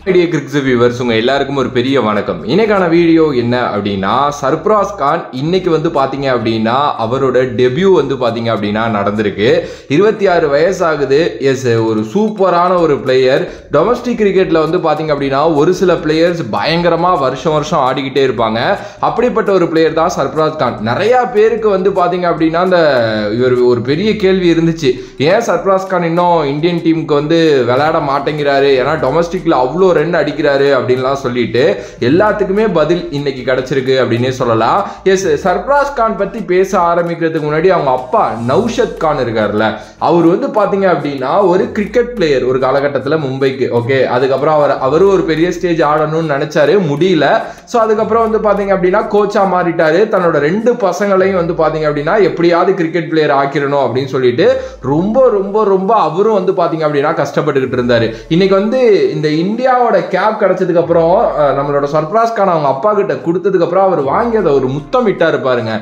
Cricket viewers உங்க எல்லாருக்கும் ஒரு பெரிய வணக்கம். இன்னைக்கான வீடியோ என்ன அப்படின்னா, சர்ஃப்ராஸ் கான் இன்னைக்கு வந்து பாத்தீங்க அப்படின்னா அவரோட டெபியூ வந்து பாத்தீங்க அப்படின்னா நடந்திருக்கு. 26 வயசு ஆகுது. எஸ், ஒரு சூப்பரான ஒரு பிளேயர். டொமஸ்டிக் கிரிக்கெட்ல வந்து பாத்தீங்க அப்படின்னா ஒரு சில பிளேயர்ஸ் பயங்கரமா வருஷம் ஆடிக்கிட்டே இருப்பாங்க. அப்படிப்பட்ட ஒரு பிளேயர் தான் சர்ஃப்ராஸ் கான். நிறைய பேருக்கு வந்து பாத்தீங்க அப்படின்னா அந்த இவர் ஒரு பெரிய கேள்வி இருந்துச்சு, ஏன் சர்ஃப்ராஸ் கான் இன்னும் இந்தியன் டீமுக்கு வந்து விளையாட மாட்டேங்கிறாரு, ஏன்னா டொமஸ்டிக்ல அவ்வளோ ரன் அடிக்கிறாரு அப்படின்லாம் சொல்லிட்டு எல்லாத்துக்குமே பதில் இன்னைக்கு கிடைச்சிருக்கு அப்படின்னே சொல்லலாம். எஸ், சர்ஃப்ராஸ் கான் பத்தி பேச ஆரம்பிக்கிறதுக்கு முன்னாடி அவங்க அப்பா நௌஷத் கான் இருக்காருல்ல, அவர் வந்து பாத்தீங்க அப்படின்னா ஒரு கிரிக்கெட் பிளேயர் ஒரு காலகட்டத்தில் மும்பைக்கு. ஓகே, அதுக்கப்புறம் அவரும் ஒரு பெரிய ஸ்டேஜ் ஆடணும்னு நினைச்சாரு, முடியல. ஸோ அதுக்கப்புறம் வந்து பாத்தீங்க அப்படின்னா கோச்சா மாறிட்டாரு. தன்னோட 2 பசங்களையும் வந்து பாத்தீங்க அப்படின்னா எப்படியாவது கிரிக்கெட் பிளேயர் ஆக்கிடணும் அப்படின்னு சொல்லிட்டு ரொம்ப ரொம்ப ரொம்ப அவரும் வந்து பாத்தீங்க அப்படின்னா கஷ்டப்பட்டுக்கிட்டு இருந்தாரு. இன்னைக்கு வந்து இந்த இந்தியாவோட கேப் கிடைச்சதுக்கு அப்புறம் நம்மளோட சர்ஃப்ராஸ் கான் அவங்க அப்பா கிட்ட கொடுத்ததுக்கு அப்புறம் அவர் வாங்கி அதை ஒரு முத்தம் இட்டாரு பாருங்க.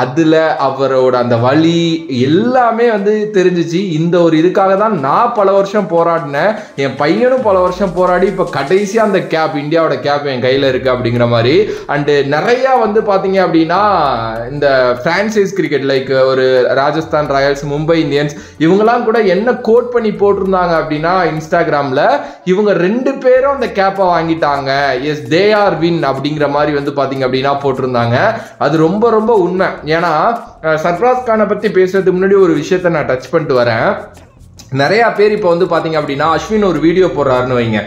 அதுல அவரோட அந்த வலி எல்லாமே வந்து தெரிஞ்சிச்சு. இந்த ஒரு இதுக்காக தான் நான் பல வருஷம் போராடினேன், என் பையனும் பல வருஷம் போராடி இப்ப கடைசியா அந்த கேப், இந்தியாவோட கேப் என் கையில இருக்கு அப்படிங்கிற மாதிரி. அண்ட் நிறைய வந்து பாத்தீங்க அப்படின்னா இந்த பிரான்சைஸ் கிரிக்கெட் லைக் ஒரு ராஜஸ்தான் ராயல்ஸ், மும்பை இந்தியன்ஸ் இவங்கெல்லாம் கூட என்ன கோட் பண்ணி போட்டிருந்தாங்க அப்படின்னா இன்ஸ்டாகிராம்ல, இவங்க 2 பேரும் அந்த கேப்பை வாங்கிட்டாங்க, எஸ் தே ஆர் வின் அப்படிங்கிற மாதிரி வந்து பாத்தீங்க அப்படின்னா போட்டிருந்தாங்க. அது ரொம்ப ரொம்ப உண்மை. ஏன்னா சர்ஃப்ராஸ் கானை பத்தி பேசுறதுக்கு முன்னாடி ஒரு விஷயத்தை நான் டச் பண்ணிட்டு வரேன். நிறைய பேர் இப்போ வந்து பாத்தீங்க அப்படின்னா அஸ்வின் ஒரு வீடியோ போடுறாருன்னு வைங்க,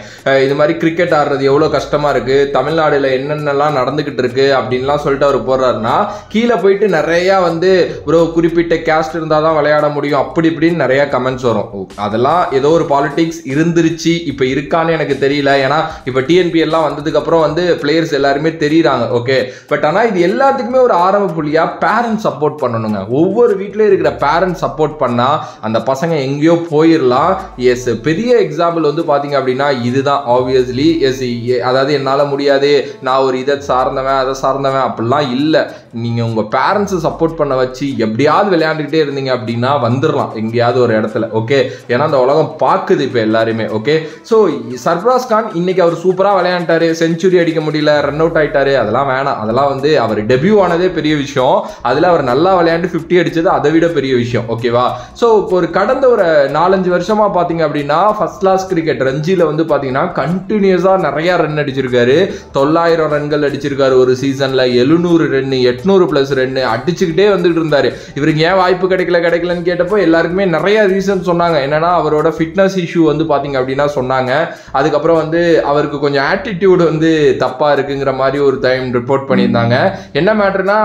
இது மாதிரி கிரிக்கெட் ஆடுறது எவ்வளோ கஷ்டமா இருக்கு, தமிழ்நாடுல என்னென்னலாம் நடந்துகிட்டு இருக்கு அப்படின்லாம் சொல்லிட்டு அவர் போடுறாருன்னா கீழே போயிட்டு நிறைய வந்து ஒரு குறிப்பிட்ட கேஸ்ட் இருந்தால் தான் விளையாட முடியும் அப்படி இப்படின்னு நிறைய கமெண்ட்ஸ் வரும். அதெல்லாம் ஏதோ ஒரு பாலிடிக்ஸ் இருந்துருச்சு, இப்போ இருக்கான்னு எனக்கு தெரியல. ஏன்னா இப்போ டிஎன்பி எல்லாம் வந்ததுக்கு அப்புறம் வந்து பிளேயர்ஸ் எல்லாருமே தெரியுறாங்க. ஓகே, பட் ஆனால் இது எல்லாத்துக்குமே ஒரு ஆரம்ப புள்ளியா பேரண்ட்ஸ் சப்போர்ட் பண்ணணுங்க. ஒவ்வொரு வீட்லயும் இருக்கிற பேரண்ட்ஸ் சப்போர்ட் பண்ணா அந்த பசங்க எங்கேயோ போயிடலாம். எஸ், பெரிய எக்ஸாம்பிள் வந்து பாத்தீங்க அப்படின்னா இதுதான். ஆப்வியஸ்லி எஸ், அதாவது என்னால முடியாது, நான் ஒரு இதை சார்ந்தவன் அதை சார்ந்தவன் அப்படிலாம் இல்லை. நீங்க உங்க பேரண்ட்ஸை சப்போர்ட் பண்ண வச்சு எப்படியாவது விளையாண்டுக்கிட்டே இருந்தீங்க அப்படின்னா வந்துடலாம் எங்கேயாவது ஒரு இடத்துல. ஓகே, ஏன்னா அந்த உலகம் பார்க்குது இப்போ எல்லாருமே. ஓகே, ஸோ சர்ஃப்ராஸ் கான் இன்னைக்கு அவர் சூப்பரா விளையாண்டாரு, செஞ்சுரி அடிக்க முடியல, ரன் அவுட் ஆயிட்டாரு, அதெல்லாம் வேணாம். அதெல்லாம் வந்து அவர் டெபியூ ஆனதே பெரிய விஷயம். அதுல அவர் நல்லா விளையாண்டு 50 அடிச்சது அதை விட பெரிய விஷயம். ஓகேவா? ஸோ ஒரு கடந்த ஒரு 4-5 வருஷமா பாத்தீங்க அப்படின்னா ஃபர்ஸ்ட் கிளாஸ் கிரிக்கெட் ரஞ்சில வந்து பாத்தீங்கன்னா கண்டினியூஸா நிறைய ரன் அடிச்சிருக்காரு. 900 ரன்கள் அடிச்சிருக்காரு ஒரு சீசன்ல, 700 ரன், 800 பிளஸ் ரன் அடிச்சுக்கிட்டே வந்துட்டு இருந்தாரு. இவருக்கு ஏன் வாய்ப்பு கிடைக்கலன்னு கேட்டப்போ எல்லாருக்குமே நிறைய ரீசன் சொன்னாங்க. என்னன்னா அவரோட ஃபிட்னஸ் இஷ்யூ வந்து பாத்தீங்க அப்படின்னா சொன்னாங்க. அதுக்கப்புறம் வந்து அவருக்கு கொஞ்சம் ஆட்டிடியூட் வந்து தப்பா இருக்குங்கிற மாதிரி ஒரு டைம் ரிப்போர்ட் பண்ணியிருந்தாங்க. என்ன மேட்டர்னா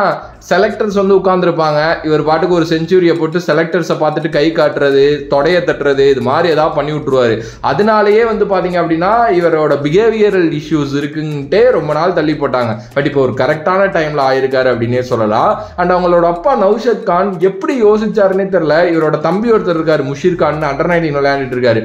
செலக்டர்ஸ் வந்து உட்கார்ந்துருப்பாங்க, இவர் பாட்டுக்கு ஒரு செஞ்சுரியை போட்டு செலக்டர்ஸை பார்த்துட்டு கை காட்டுறது, தொடைய தட்டுறது, இது மாதிரி ஏதாவது பண்ணி விட்டுருவாரு. அதனாலேயே வந்து பாத்தீங்க அப்படின்னா இவரோட பிஹேவியரல் இஷ்யூஸ் இருக்குன்ட்டே ரொம்ப நாள் தள்ளி போட்டாங்க. பட் இப்போ ஒரு கரெக்டான டைம்ல ஆயிருக்காரு அப்படின்னே சொல்லலாம். அண்ட் அவங்களோட அப்பா நௌஷத் கான் எப்படி யோசிச்சாருன்னே தெரியல. இவரோட தம்பி ஒருத்தர் இருக்காரு, முஷீர் கான், அண்டர்-19 விளையாண்டுட்டு இருக்காரு.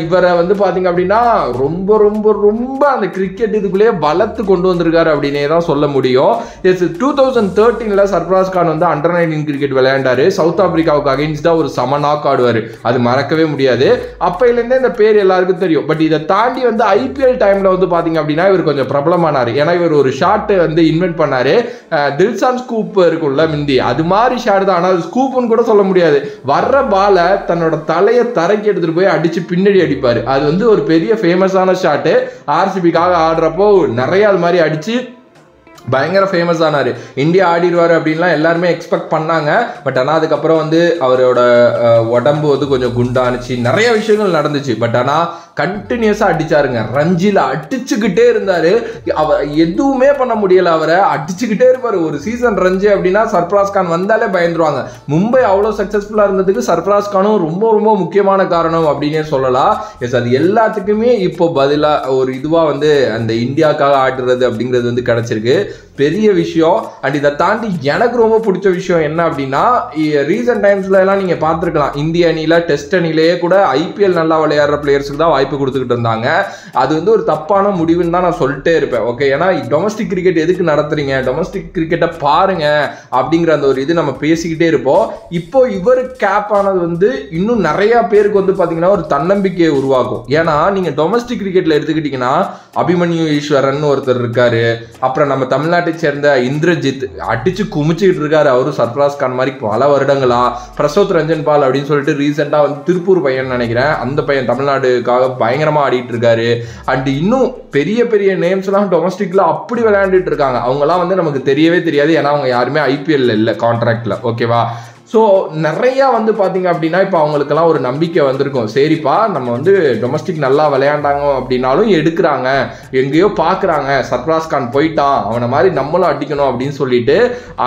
இவரை வந்து பாத்தீங்க அப்படின்னா ரொம்ப ரொம்ப ரொம்ப அந்த கிரிக்கெட் இதுக்குள்ளேயே வளர்த்து கொண்டு வந்திருக்காரு அப்படின்னே தான் சொல்ல முடியும். 2013ல சர்ஃப்ராஸ் கான் வந்து அண்டர்-19 கிரிக்கெட் விளையாண்டாரு. சவுத் ஆப்பிரிக்காவுக்கு அகைன்ஸ்டா ஒரு சம நாக் ஆடுவாரு, அது மறக்கவே முடியாது. அப்பையிலேருந்தே இந்த பேர் எல்லாருக்கும் தெரியும். பட் இதை தாண்டி வந்து ஐபிஎல் டைம்ல வந்து பாத்தீங்க அப்படின்னா இவர் கொஞ்சம் பிரபலமானாரு. ஏன்னா இவர் ஒரு ஷாட் வந்து இன்வென்ட் பண்ணாரு, தில்சான் ஸ்கூப் இருக்குல்ல மிந்தி, அது மாதிரி ஷாட் தான். ஆனால் ஸ்கூப்னு கூட சொல்ல முடியாது. வர்ற பால தன்னோட தலையை தரைக்கு எடுத்துட்டு போய் அடிச்சு பின்னாடி அடிப்பாரு. அது வந்து ஒரு பெரிய ஃபேமஸான ஷாட்டு. ஆர்சிபிக்காக ஆடுறப்போ நிறைய அது மாதிரி அடிச்சு பயங்கர ஃபேமஸ் ஆனாரு. இந்தியா ஆடிடுவாரு அப்படின்லாம் எல்லாருமே எக்ஸ்பெக்ட் பண்ணாங்க. பட் ஆனால் அதுக்கப்புறம் வந்து அவரோட உடம்பு வந்து கொஞ்சம் குண்டானுச்சு, நிறைய விஷயங்கள் நடந்துச்சு. பட் ஆனால் கண்டினியூஸா அடிச்சாருங்க. ரஞ்சில அடிச்சுக்கிட்டே இருந்தாரு, எதுவுமே பண்ண முடியல, அவரை அடிச்சுக்கிட்டே இருப்பாரு. ஒரு சீசன் ரஞ்சி அப்படின்னா சர்ஃப்ராஸ் கான் வந்தாலே பயந்துருவாங்க. மும்பை அவ்வளோ சக்சஸ்ஃபுல்லா இருந்ததுக்கு சர்ஃப்ராஸ் கானும் ரொம்ப ரொம்ப முக்கியமான காரணம் அப்படின்னே சொல்லலாம். எஸ், அது எல்லாத்துக்குமே இப்போ பதிலா ஒரு இதுவா வந்து அந்த இந்தியாவுக்காக ஆடுறது அப்படிங்கிறது வந்து கிடைச்சிருக்கு, பெரிய விஷயம். அண்ட் இதை தாண்டி எனக்கு ரொம்ப பிடிச்ச விஷயம் என்ன அப்படின்னா ரீசன்ட் டைம்ஸ்ல எல்லாம் நீங்க பார்த்துருக்கலாம், இந்திய அணியில டெஸ்ட் அணிலேயே கூட ஐபிஎல் நல்லா விளையாடுற பிளேயர்ஸுக்கு தான் வாய்ப்பு வாய்ப்பு கொடுத்துக்கிட்டு இருந்தாங்க. அது வந்து ஒரு தப்பான முடிவுன்னு தான் நான் சொல்லிட்டே இருப்பேன். ஓகே, ஏன்னா டொமஸ்டிக் கிரிக்கெட் எதுக்கு நடத்துறீங்க, டொமஸ்டிக் கிரிக்கெட்டை பாருங்க அப்படிங்கிற அந்த ஒரு இது நம்ம பேசிக்கிட்டே இருப்போம். இப்போ இவர் கேப் ஆனது வந்து இன்னும் நிறைய பேருக்கு வந்து பாத்தீங்கன்னா ஒரு தன்னம்பிக்கையை உருவாக்கும். ஏன்னா நீங்க டொமஸ்டிக் கிரிக்கெட்ல எடுத்துக்கிட்டீங்கன்னா அபிமன்யு ஈஸ்வரன் ஒருத்தர் இருக்காரு, அப்புறம் நம்ம தமிழ்நாட்டை சேர்ந்த இந்திரஜித் அடிச்சு குமிச்சுக்கிட்டு இருக்காரு, அவரும் சர்ஃப்ராஸ் கான் மாதிரி பல வருடங்களா. பிரசோத் ரஞ்சன் பால் அப்படின்னு சொல்லிட்டு ரீசெண்டா வந்து திருப்பூர் பையன் நினைக்கிறேன், அந்த பையன் தமிழ்நாடுக்காக பயங்கரமா ஆடிட்டு இருக்காரு. அண்ட் இன்னும் பெரிய பெரிய நேம்ஸ் எல்லாம் டொமஸ்டிக்ல அப்படி விளையாண்டுட்டு இருக்காங்க. அவங்க எல்லாம் வந்து நமக்கு தெரியவே தெரியாது, ஏன்னா அவங்க யாருமே ஐபிஎல் இல்லை கான்ட்ராக்ட்ல. ஓகேவா, ஸோ நிறையா வந்து பார்த்தீங்க அப்படின்னா இப்போ அவங்களுக்கெல்லாம் ஒரு நம்பிக்கை வந்திருக்கும். சரிப்பா, நம்ம வந்து டொமஸ்டிக் நல்லா விளையாண்டாங்க அப்படின்னாலும் எடுக்கிறாங்க, எங்கேயோ பார்க்குறாங்க, சர்ஃப்ராஸ் கான் போயிட்டான், அவனை மாதிரி நம்மளும் அடிக்கணும் அப்படின்னு சொல்லிட்டு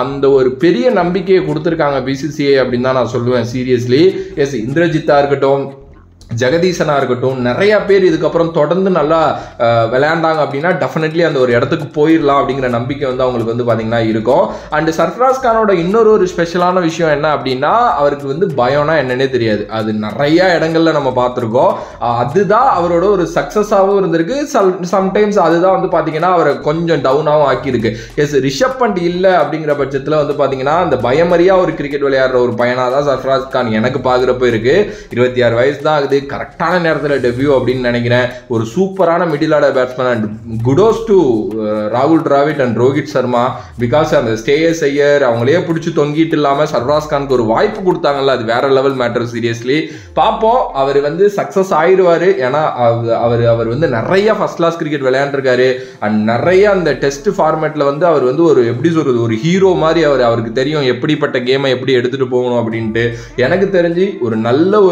அந்த ஒரு பெரிய நம்பிக்கையை கொடுத்துருக்காங்க பிசிசிஐ அப்படின்னு தான் நான் சொல்லுவேன். சீரியஸ்லி எஸ், இந்திரஜித்தா இருக்கட்டும், ஜெகதீசனா இருக்கட்டும், நிறைய பேர் இதுக்கப்புறம் தொடர்ந்து நல்லா விளையாண்டாங்க அப்படின்னா டெஃபினெட்லி அந்த ஒரு இடத்துக்கு போயிடலாம் அப்படிங்கிற நம்பிக்கை வந்து அவங்களுக்கு வந்து பார்த்தீங்கன்னா இருக்கும். அண்ட் சர்ஃப்ராஸ் கானோட இன்னொரு ஸ்பெஷலான விஷயம் என்ன அப்படின்னா, அவருக்கு வந்து பயம்னா என்னன்னே தெரியாது. அது நிறைய இடங்கள்ல நம்ம பார்த்துருக்கோம். அதுதான் அவரோட ஒரு சக்சஸாகவும் இருந்திருக்கு. சம்டைம்ஸ் அதுதான் வந்து பார்த்தீங்கன்னா அவரை கொஞ்சம் டவுனாகவும் ஆக்கியிருக்கு. எஸ், ரிஷப் பண்ட் இல்லை அப்படிங்கிற பட்சத்தில் வந்து பார்த்தீங்கன்னா அந்த பயமறியா ஒரு கிரிக்கெட் விளையாடுற ஒரு பையனாக தான் சர்ஃப்ராஸ் கான் எனக்கு பார்க்குறப்ப இருக்கு. 26 வயசு தான் ஆகுது, கரெக்டான நேரத்தில் டெபியூ அப்படின்னு நினைக்கிறேன். ஒரு சூப்பரான middle order batsman. And kudos to ராகுல் டிராவிட் அண்ட் ரோஹித் சர்மா, பிகாஸ் அந்த ஸ்டேயஸ் ஐயர் அவங்களே பிடிச்சி தொங்கிட்டு இல்லாமல் சர்ஃப்ராஸ் கானுக்கு ஒரு வாய்ப்பு கொடுத்தாங்கல்ல, அது வேற லெவல் மேட்டர். சீரியஸ்லி பார்ப்போம், அவர் வந்து சக்ஸஸ் ஆயிடுவார். ஏன்னா அவர் வந்து நிறைய ஃபர்ஸ்ட் கிளாஸ் கிரிக்கெட் விளையாண்டுருக்காரு. அண்ட் நிறைய அந்த டெஸ்ட் ஃபார்மேட்டில் வந்து அவர் வந்து ஒரு எப்படி சொல்றது, ஒரு ஹீரோ மாதிரி அவருக்கு தெரியும் எப்படிப்பட்ட கேமை எப்படி எடுத்துகிட்டு போகணும் அப்படின்ட்டு. எனக்கு தெரிஞ்சு ஒரு நல்ல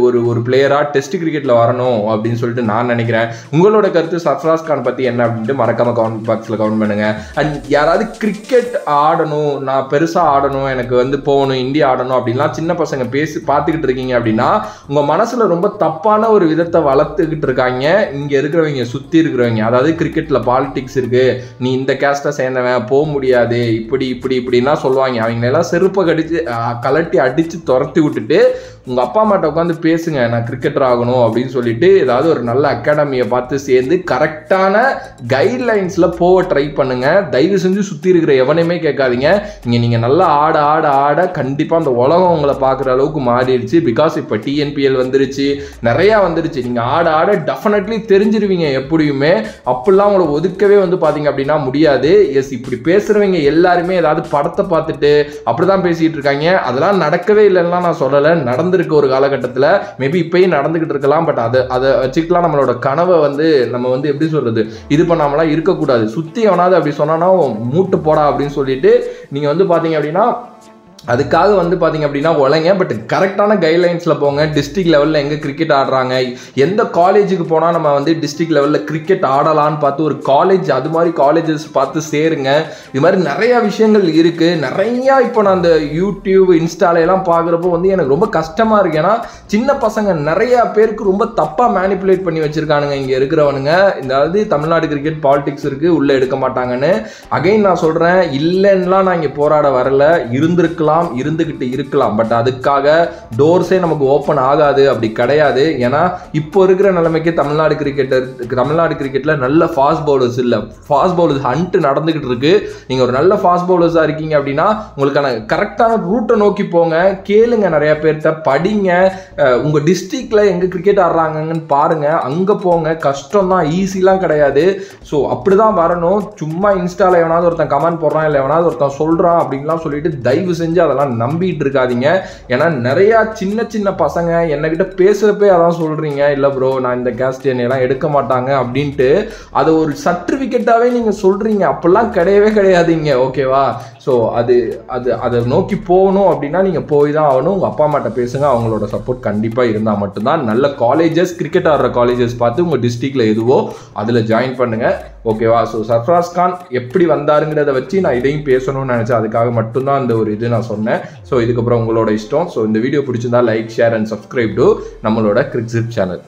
ஒரு பிளேயரா டெஸ்ட் கிரிக்கெட்ல வரணும் அப்படின்னு சொல்லிட்டு நான் நினைக்கிறேன். உங்களோட கருத்து சர்ஃப்ராஸ் கான் பத்தி என்ன அப்படின்ட்டு மறக்காம கமெண்ட் பாக்ஸ்ல கமெண்ட் பண்ணுங்க. அண்ட் யாராவது கிரிக்கெட் ஆடணும், நான் பெருசா ஆடணும், எனக்கு வந்து போகணும், இந்தியா ஆடணும் அப்படின்லாம் சின்ன பசங்க பேசி பார்த்துக்கிட்டு இருக்கீங்க அப்படின்னா உங்க மனசுல ரொம்ப தப்பான ஒரு விதத்தை வளர்த்துக்கிட்டு இருக்காங்க இங்க இருக்கிறவங்க, சுத்தி இருக்கிறவங்க. அதாவது கிரிக்கெட்ல பாலிடிக்ஸ் இருக்கு, நீ இந்த கேஸ்டை சேர்ந்தவன் போக முடியாது, இப்படின்னா சொல்லுவாங்க. அவங்க எல்லாம் செருப்பை கடிச்சு கலட்டி அடிச்சு துரத்தி விட்டுட்டு உங்க அப்பா அம்மாட்ட உட்காந்து பேசுங்க, நான் கிரிக்கெட்டர் ஆகணும் அப்படின்னு சொல்லிட்டு ஏதாவது ஒரு நல்ல அகாடமியை பார்த்து சேர்ந்து கரெக்டான கைட்லைன்ஸ்ல போக ட்ரை பண்ணுங்க. தயவு செஞ்சு சுத்தி இருக்கிற எவனையுமே கேட்காதீங்க. நீங்க நல்லா ஆட கண்டிப்பா அந்த உலகம் உங்களை பார்க்குற அளவுக்கு மாறிடுச்சு. பிகாஸ் இப்போ டிஎன்பிஎல் வந்துருச்சு, நிறைய வந்துருச்சு. நீங்க ஆட டெஃபினெட்லி தெரிஞ்சிருவீங்க எப்படியுமே. அப்படிலாம் உங்களை ஒதுக்கவே வந்து பாத்தீங்க அப்படின்னா முடியாது. எஸ், இப்படி பேசுறவங்க எல்லாருமே ஏதாவது படத்தை பார்த்துட்டு அப்படிதான் பேசிட்டு இருக்காங்க. அதெல்லாம் நடக்கவே இல்லைன்னா நான் சொல்லலை, நடந்திருக்கு ஒரு காலகட்டத்தில். மேபி இப்பயும் நடந்துகிட்டு இருக்கலாம். பட் அதை வச்சுக்கலாம் நம்மளோட கனவை வந்து நம்ம வந்து எப்படி சொல்றது, இது பண்ணாமலாம் இருக்கக்கூடாது. சுத்தி எவனாவது அப்படி சொன்னா மூட்டு போடா அப்படின்னு சொல்லிட்டு நீங்க வந்து பாத்தீங்க அப்படின்னா அதுக்காக வந்து பார்த்தீங்க அப்படின்னா உழைங்க. பட் கரெக்டான கைட்லைன்ஸில் போங்க. டிஸ்ட்ரிக்ட் லெவலில் எங்கே கிரிக்கெட் ஆடுறாங்க, எந்த காலேஜுக்கு போனால் நம்ம வந்து டிஸ்ட்ரிக்ட் லெவலில் கிரிக்கெட் ஆடலான்னு பார்த்து ஒரு காலேஜ், அது மாதிரி காலேஜஸ் பார்த்து சேருங்க. இது மாதிரி நிறையா விஷயங்கள் இருக்குது. நிறையா இப்போ நான் அந்த யூடியூப் இன்ஸ்டாலெல்லாம் பார்க்குறப்போ வந்து எனக்கு ரொம்ப கஷ்டமாக இருக்குது. ஏன்னா சின்ன பசங்க நிறையா பேருக்கு ரொம்ப தப்பாக மேனிப்புலேட் பண்ணி வச்சுருக்கானுங்க இங்கே இருக்கிறவனுங்க. அதாவது தமிழ்நாடு கிரிக்கெட் பாலிடிக்ஸ் இருக்குது, உள்ளே எடுக்க மாட்டாங்கன்னு. அகைன் நான் சொல்கிறேன், இல்லைன்னுலாம் நான் இங்கே போராட வரல, இருந்திருக்கலாம், இருந்துகிட்டு இருக்கலாம். பட் அதுக்காக டோர்ஸே நமக்கு ஓப்பன் ஆகாது, அப்படி கிடையாது. ஏன்னா இப்போ இருக்கிற நிலைமைக்கு தமிழ்நாடு கிரிக்கெட்ல நல்ல ஃபாஸ்ட் பவுலர்ஸ் இல்லை, ஃபாஸ்ட் பவுலர்ஸ் ஹண்ட் நடந்துகிட்டு இருக்கு. நீங்க ஒரு நல்ல ஃபாஸ்ட் பவுலர்ஸா இருக்கீங்க அப்படின்னா உங்களுக்கான கரெக்டான ரூட்டை நோக்கி போங்க, கேளுங்க, நிறைய பேர்த்த படிங்க, உங்க டிஸ்ட்ரிக்ட்ல எங்க கிரிக்கெட் ஆடுறாங்கன்னு பாருங்க, அங்க போங்க. கஷ்டம் தான், ஈஸிலாம் கிடையாது. ஸோ அப்படிதான் வரணும். சும்மா இன்ஸ்டால எவனாவது ஒருத்தன் கமெண்ட் போடுறான், இல்லை எவனாவது ஒருத்தன் சொல்றான் அப்படின்லாம் சொல்லிட்டு தயவு செஞ்சு அதெல்லாம் நம்பிட்டு இருக்காதீங்க. ஏன்னா நிறைய சின்ன சின்ன பசங்க என்கிட்ட பேசுறப்பே அதான் சொல்றீங்க, இல்லை ப்ரோ நான் இந்த கேஸ்ட் எல்லாம் எடுக்க மாட்டாங்க அப்படின்ட்டு அதை ஒரு சர்டிஃபிகேட்டாவே நீங்க சொல்றீங்க. அப்படிலாம் கிடையவே கிடையாதுங்க. ஓகேவா? ஸோ அதை நோக்கி போகணும் அப்படின்னா நீங்க போய் தான் ஆகணும். உங்க அப்பா அம்மாட்ட பேசுங்க, அவங்களோட சப்போர்ட் கண்டிப்பா இருந்தால் மட்டும்தான். நல்ல காலேஜஸ், கிரிக்கெட் ஆடுற காலேஜஸ் பார்த்து உங்க டிஸ்ட்ரிக்ட்ல எதுவோ அதுல ஜாயின் பண்ணுங்க. ஓகேவா? ஸோ சர்ஃப்ராஸ் கான் எப்படி வந்தாருங்கிறத வச்சு நான் இதையும் பேசணும்னு நினைச்சேன். அதுக்காக மட்டும்தான் அந்த ஒரு இது நான் சொன்னேன். ஸோ இதுக்கப்புறம் உங்களோட இஷ்டம். ஸோ இந்த வீடியோ பிடிச்சிருந்தா like, share and subscribe to நம்மளோட கிரிக்ஸிப் சேனல்.